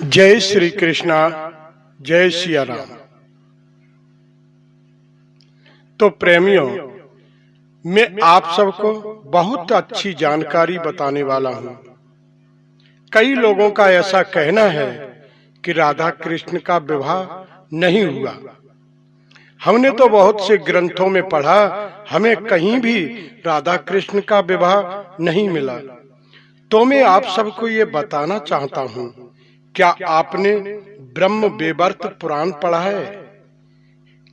जय श्री कृष्णा, जय सिया राम। तो प्रेमियों, मैं आप सबको बहुत अच्छी जानकारी बताने वाला हूँ। कई लोगों का ऐसा कहना है कि राधा कृष्ण का विवाह नहीं हुआ। हमने तो बहुत से ग्रंथों में पढ़ा, हमें कहीं भी राधा कृष्ण का विवाह नहीं मिला। तो मैं आप सबको ये बताना चाहता हूँ, क्या आपने ब्रह्म वैवर्त पुराण पढ़ा है?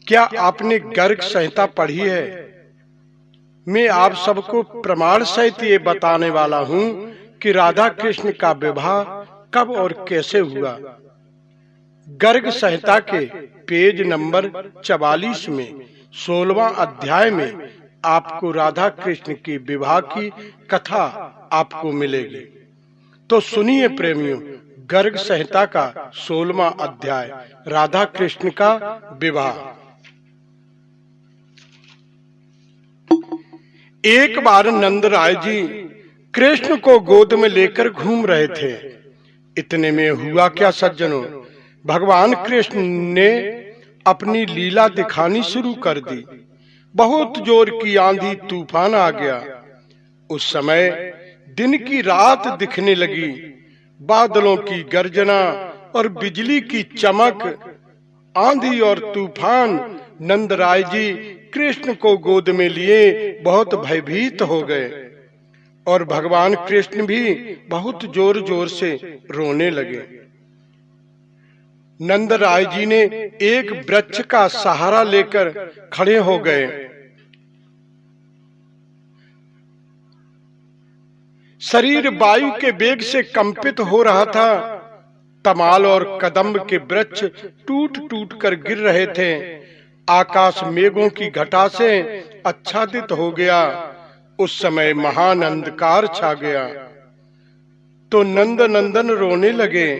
क्या आपने गर्ग संहिता पढ़ी है? मैं आप सबको प्रमाण सहित ये बताने वाला हूँ कि राधा कृष्ण का विवाह कब और कैसे हुआ। गर्ग संहिता के पेज नंबर 44 में 16वां अध्याय में आपको राधा कृष्ण की विवाह की कथा आपको मिलेगी। तो सुनिए प्रेमियों, गर्ग संहिता का 16वां अध्याय, राधा कृष्ण का विवाह। एक बार नंद राय जी कृष्ण को गोद में लेकर घूम रहे थे। इतने में हुआ क्या सज्जनों, भगवान कृष्ण ने अपनी लीला दिखानी शुरू कर दी। बहुत जोर की आंधी तूफान आ गया। उस समय दिन की रात दिखने लगी। बादलों की गर्जना और बिजली की चमक, आंधी और तूफान। नंद राय जी कृष्ण को गोद में लिए बहुत भयभीत हो गए और भगवान कृष्ण भी बहुत जोर जोर से रोने लगे। नंद राय जी ने एक वृक्ष का सहारा लेकर खड़े हो गए। शरीर वायु के वेग से कंपित हो रहा था। तमाल और कदम्ब के वृक्ष टूट टूट कर गिर रहे थे। आकाश मेघों की घटा से आच्छादित हो गया। उस समय महान अंधकार छा गया। तो नंद नंदन रोने लगे,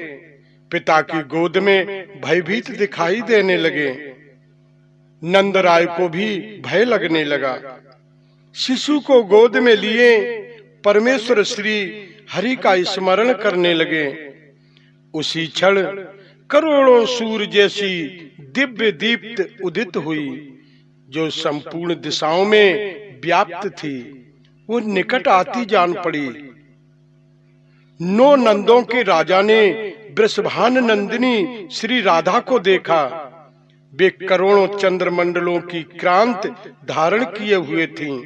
पिता की गोद में भयभीत दिखाई देने लगे। नंद राय को भी भय लगने लगा। शिशु को गोद में लिए परमेश्वर श्री हरि का स्मरण करने लगे। उसी क्षण करोड़ों सूर्य जैसी दिव्य दीप्त उदित हुई, जो संपूर्ण दिशाओं में व्याप्त थी। वो निकट आती जान पड़ी। 9 नंदों के राजा ने वृषभान नंदिनी श्री राधा को देखा। वे करोड़ों चंद्रमंडलों की क्रांत धारण किए हुए थीं।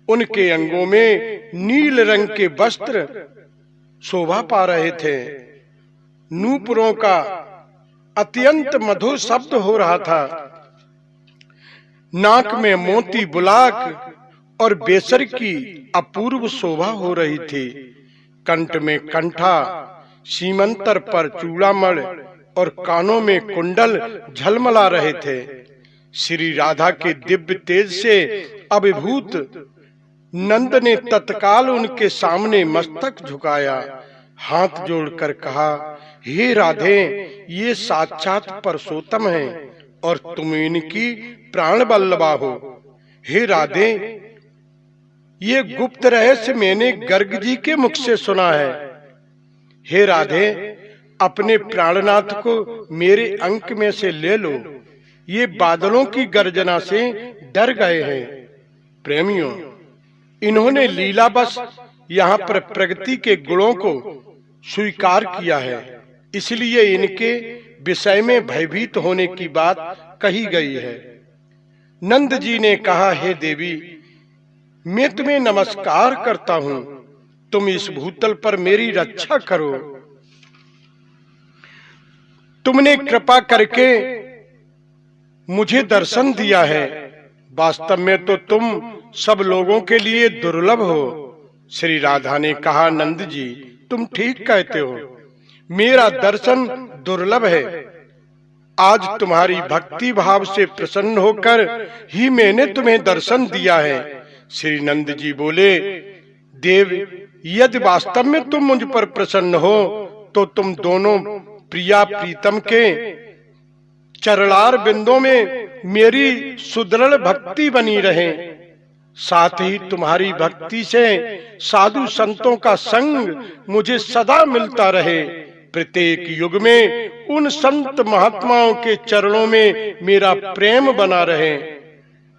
उनके अंगों में नील रंग के वस्त्र शोभा पा रहे थे। नूपुरों का अत्यंत मधुर शब्द हो रहा था। नाक में मोती बुलाक और बेसर की अपूर्व शोभा हो रही थी। कंठ में कंठा, सीमंतर पर चूड़ामणि और कानों में कुंडल झलमला रहे थे। श्री राधा के दिव्य तेज से अभिभूत नंद ने तत्काल उनके सामने मस्तक झुकाया, हाथ जोड़कर कहा, हे राधे, ये साक्षात पुरुषोत्तम हैं और तुम इनकी प्राण बल्लभा हो। हे राधे, ये गुप्त रहस्य मैंने गर्ग जी के मुख से सुना है। हे राधे, अपने प्राणनाथ को मेरे अंक में से ले लो। ये बादलों की गर्जना से डर गए हैं। प्रेमियों, इन्होंने लीला बस यहाँ पर प्रगति के गुणों को स्वीकार किया है, इसलिए इनके विषय में भयभीत होने की बात कही गई है। नंद जी ने कहा, हे देवी, मैं तुम्हें नमस्कार करता हूँ। तुम इस भूतल पर मेरी रक्षा करो। तुमने कृपा करके मुझे दर्शन दिया है। वास्तव में तो तुम सब लोगों के लिए दुर्लभ हो। श्री राधा ने कहा, नंद जी, तुम ठीक कहते हो। मेरा दर्शन दुर्लभ है। आज तुम्हारी भक्ति भाव से प्रसन्न होकर ही मैंने तुम्हें दर्शन दिया है। श्री नंद जी बोले, देव, यदि वास्तव में तुम मुझ पर प्रसन्न हो तो तुम दोनों प्रिया प्रीतम के चरणार बिंदों में मेरी सुदृढ़ भक्ति बनी रहे। साथ ही तुम्हारी भक्ति से साधु संतों का संग मुझे सदा मिलता रहे। प्रत्येक युग में उन संत महात्माओं के चरणों में मेरा प्रेम बना रहे।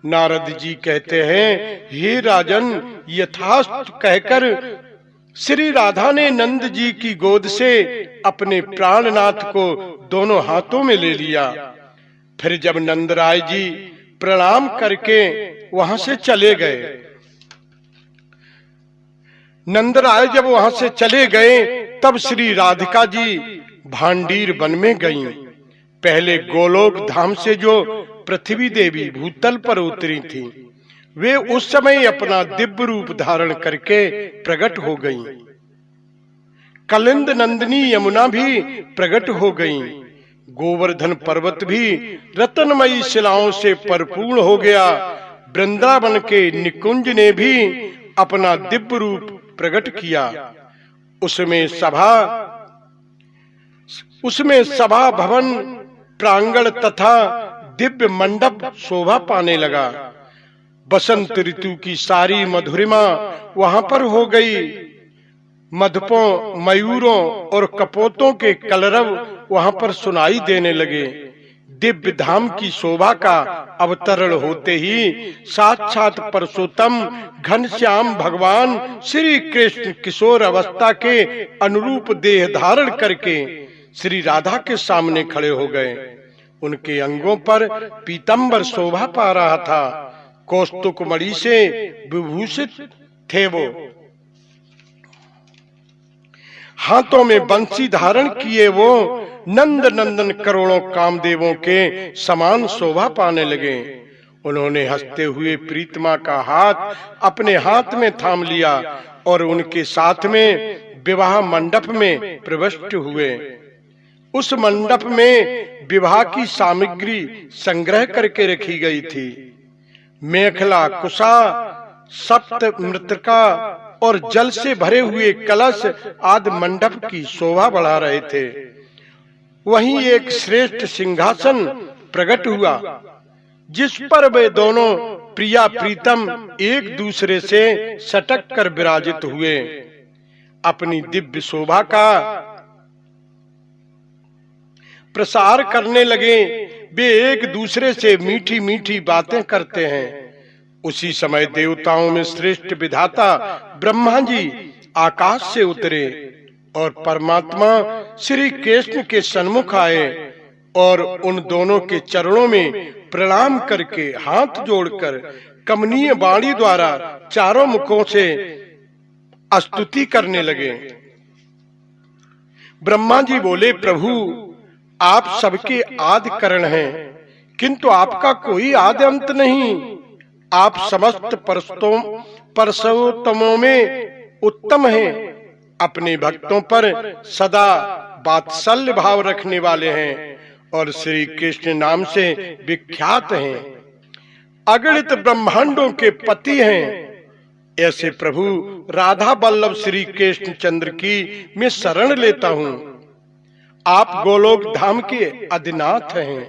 नारद जी कहते हैं, हे राजन, यथार्थ कहकर श्री राधा ने नंद जी की गोद से अपने प्राणनाथ को दोनों हाथों में ले लिया। फिर जब नंदराय जी प्रणाम करके वहां से चले गए, नंदराय जब वहां से चले गए, तब श्री राधिका जी भांडीर वन में गईं। पहले गोलोक धाम से जो पृथ्वी देवी भूतल पर उतरी थी, वे उस समय अपना दिव्य रूप धारण करके प्रकट हो गईं। कलिंद नंदिनी यमुना भी प्रकट हो गईं। गोवर्धन पर्वत भी रत्नमयी शिलाओं से परिपूर्ण हो गया। वृंदावन के निकुंज ने भी अपना दिव्य रूप प्रकट किया। उसमें सभा भवन प्रांगण तथा दिव्य मंडप शोभा पाने लगा। बसंत ऋतु की सारी मधुरिमा वहां पर हो गई। मधुपों, मयूरों और कपोतों के कलरव वहां पर सुनाई देने लगे। दिव्य धाम की शोभा का अवतरण होते ही साक्षात परशुतम घनश्याम भगवान श्री कृष्ण किशोर अवस्था के अनुरूप देह धारण करके श्री राधा के सामने खड़े हो गए। उनके अंगों पर पीतंबर शोभा पा रहा था। कौस्तुक मणि से विभूषित थे वो। हाथों में बंसी धारण किए वो नंद नंदन करोड़ों कामदेवों के समान शोभा पाने लगे। उन्होंने हंसते हुए प्रीतमा का हाथ अपने हाथ में थाम लिया और उनके साथ में विवाह मंडप में प्रविष्ट हुए। उस मंडप में विवाह की सामग्री संग्रह करके रखी गई थी। मेखला, कुशा, सप्त मृतका और जल से भरे हुए कलश आदि मंडप की शोभा बढ़ा रहे थे। वहीं एक श्रेष्ठ सिंहासन प्रकट हुआ, जिस पर वे दोनों प्रिया प्रीतम एक दूसरे से सटक कर विराजित हुए। अपनी दिव्य शोभा का प्रसार करने लगे। वे एक दूसरे से मीठी मीठी बातें करते हैं। उसी समय देवताओं में श्रेष्ठ विधाता ब्रह्मा जी आकाश से उतरे और परमात्मा श्री कृष्ण के सन्मुख आए और उन दोनों के चरणों में प्रणाम करके हाथ जोड़कर कमनीय वाणी द्वारा चारों मुखों से स्तुति करने लगे। ब्रह्मा जी बोले, प्रभु, आप सबके आदि कारण हैं, किंतु आपका कोई आदि अंत नहीं। आप समस्त परसोत्तमों में उत्तम हैं। अपने भक्तों पर सदा वात्सल्य भाव रखने वाले हैं और श्री कृष्ण नाम से विख्यात हैं। अगणित ब्रह्मांडों के पति हैं। ऐसे प्रभु राधा वल्लभ श्री कृष्ण चंद्र की मैं शरण लेता हूँ। आप गोलोक धाम के अधिनाथ हैं।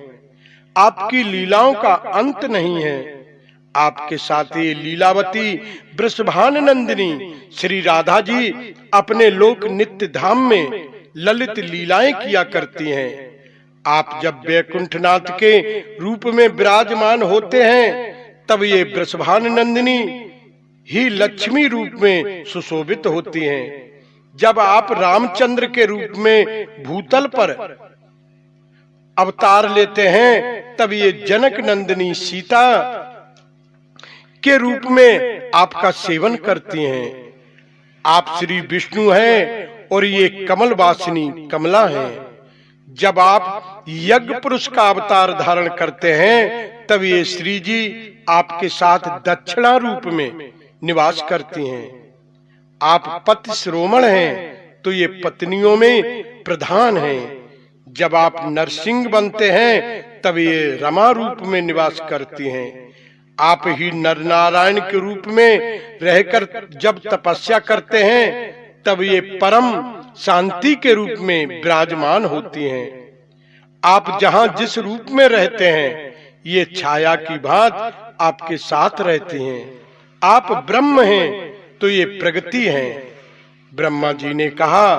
आपकी लीलाओं का अंत नहीं है। आपके साथ ये लीलावती वृषभान नंदिनी श्री राधा जी अपने लोक नित्य धाम में ललित लीलाएं किया करती हैं। आप जब वैकुंठनाथ के रूप में विराजमान होते हैं, तब ये वृषभान नंदिनी ही लक्ष्मी रूप में सुशोभित होती हैं। जब आप रामचंद्र के रूप में भूतल पर अवतार लेते हैं, तब ये जनक नंदिनी सीता के रूप में आपका सेवन करती हैं। आप श्री विष्णु हैं और ये कमल वासिनी कमला हैं। जब आप यज्ञ पुरुष का अवतार धारण करते हैं, तब ये श्री जी आपके साथ दक्षिणा रूप में निवास करती हैं। आप पति श्रोमण हैं, तो ये पत्नियों में प्रधान हैं। जब आप नरसिंह बनते हैं, तब ये रमा रूप में निवास करती हैं। आप ही नर नारायण के रूप में रहकर जब तपस्या करते हैं, तब ये परम शांति के रूप में विराजमान होती हैं। आप जहां जिस रूप में रहते हैं, ये छाया की भांति आपके साथ रहती हैं। आप ब्रह्म हैं, तो ये प्रगति हैं। ब्रह्मा जी ने कहा,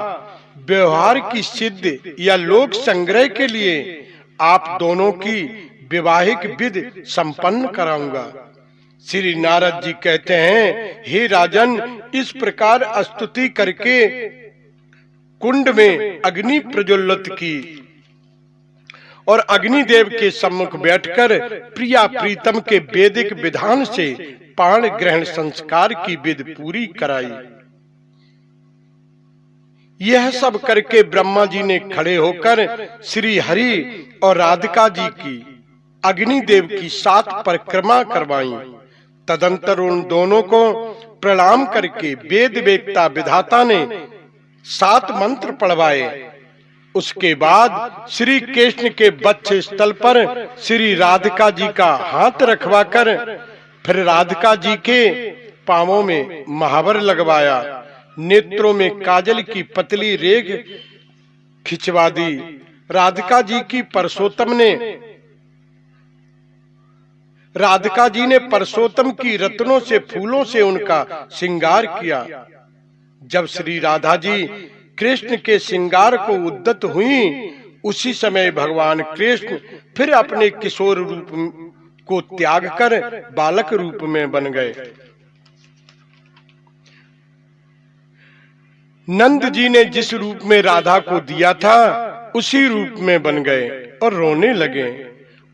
व्यवहार की सिद्ध या लोक संग्रह के लिए आप दोनों की विवाहिक विधि संपन्न कराऊंगा। श्री नारद जी कहते हैं, हे राजन, इस प्रकार स्तुति करके कुंड में अग्नि प्रज्वलित की और अग्निदेव के सम्मुख बैठकर प्रिया प्रीतम के वैदिक विधान से पाण ग्रहण संस्कार की विधि पूरी कराई। यह सब करके ब्रह्मा जी ने खड़े होकर श्री हरि और राधिका जी की अग्निदेव की 7 परिक्रमा करवाई। तदंतर उन दोनों को प्रणाम करके वेद वेत्ता विधाता ने 7 मंत्र पढ़वाए। उसके बाद श्री कृष्ण के वक्ष स्थल पर श्री राधिका जी का हाथ रखवाकर फिर राधिका जी के पांवों में महावर लगवाया, नेत्रों में काजल की पतली रेख खिंचवा दी। राधिका जी ने परसोत्तम की रत्नों से फूलों से उनका श्रृंगार किया। जब श्री राधा जी कृष्ण के श्रृंगार को उद्यत हुई, उसी समय भगवान कृष्ण फिर अपने किशोर रूप को त्याग कर बालक रूप में बन गए। नंद जी ने जिस रूप में राधा को दिया था उसी रूप में बन गए और रोने लगे।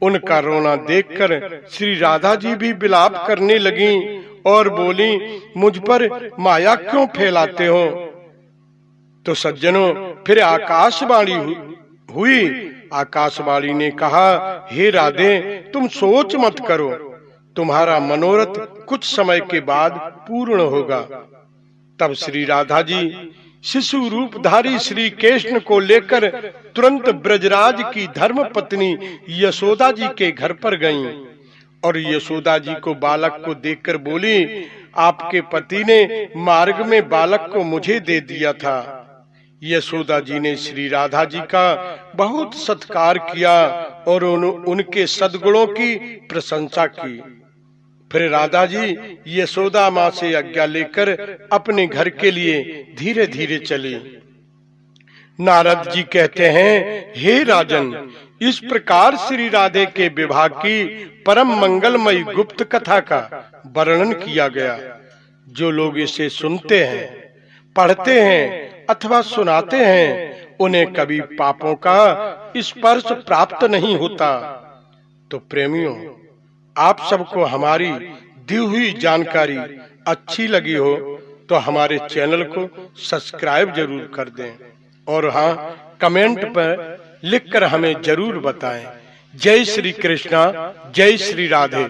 उनका रोना देखकर श्री राधा जी भी विलाप करने लगी और बोली, मुझ पर माया क्यों फैलाते हो? तो सज्जनों, फिर आकाशवाणी हुई। आकाशवाणी ने कहा, हे राधे, तुम सोच मत करो, तुम्हारा मनोरथ कुछ समय के बाद पूर्ण होगा। तब श्री राधा जी शिशु रूपधारी श्री कृष्ण को लेकर तुरंत ब्रजराज की धर्म पत्नी यशोदा जी के घर पर गईं और यशोदा जी को बालक को देखकर बोली, आपके पति ने मार्ग में बालक को मुझे दे दिया था। यशोदा जी ने श्री राधा जी का बहुत सत्कार किया और उनके सद्गुणों की प्रशंसा की। फिर राधा जी यशोदा माँ से आज्ञा लेकर अपने घर के लिए धीरे धीरे चली। नारद जी कहते हैं, हे राजन, इस प्रकार श्री राधे के विवाह की परम मंगलमयी गुप्त कथा का वर्णन किया गया। जो लोग इसे सुनते हैं, पढ़ते हैं अथवा सुनाते हैं, उन्हें कभी पापों का स्पर्श प्राप्त नहीं होता। तो प्रेमियों, आप सबको हमारी दी हुई जानकारी अच्छी लगी हो तो हमारे चैनल को सब्सक्राइब जरूर कर दें और हाँ, कमेंट पर लिखकर हमें जरूर बताएं। जय श्री कृष्णा, जय श्री राधे।